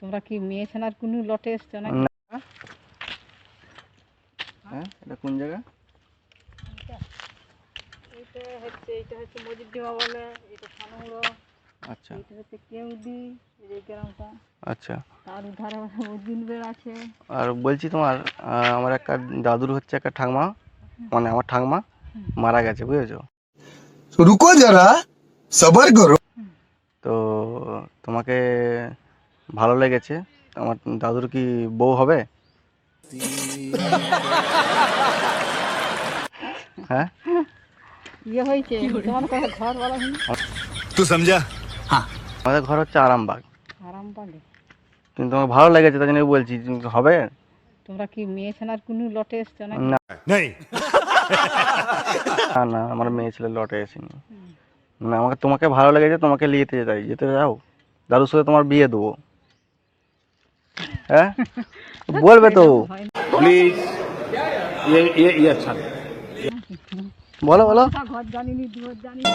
তোমরা কি মেয়ে ছানার কোনো লটে এসছো না? হ্যাঁ, এটা কোন জায়গা? এটা হচ্ছে মজিদ্দিমা বলে, এটা সানুড়ো, আচ্ছা এটা হচ্ছে কেউদি, এই গ্রামটা। আচ্ছা। তার উধারে অর্জুন বেড় আছে। আর বলছি তোমার আমার একটা দাদুর হচ্ছে একটা ঠাকমা, মানে আমার ঠাকমা মারা গেছে, বুঝেছো? रुको जरा सबर करो। তো তোমাকে ভালো লেগেছে, আমার দাদুর কি বউ হবে? হ্যাঁ, ইয়ে হয়েছে তোমার কথা ঘর বলা হয়নি? तू समझा? আমাদের ঘর হচ্ছে আরামবাগ, আরাম পাগে। কিন্তু আমার ভালো লেগেছে তাই জন্য বলছি, হবে? তোমরা কি মেয়ে ছানার কোনো লটে এসছো না? না नहीं। না না, আমার মেয়ে ছেলে লটে আসেনি। মানে আমাকে তোমাকে ভালো লেগেছে, তোমাকে নিয়ে যেতে যাও, দাদুর সাথে তোমার বিয়ে দেবো। হ্যাঁ, বলবে তো, प्लीज ये अच्छा नहीं। বলো বলো। ঘর জানিনি, দুয়ার জানিনি।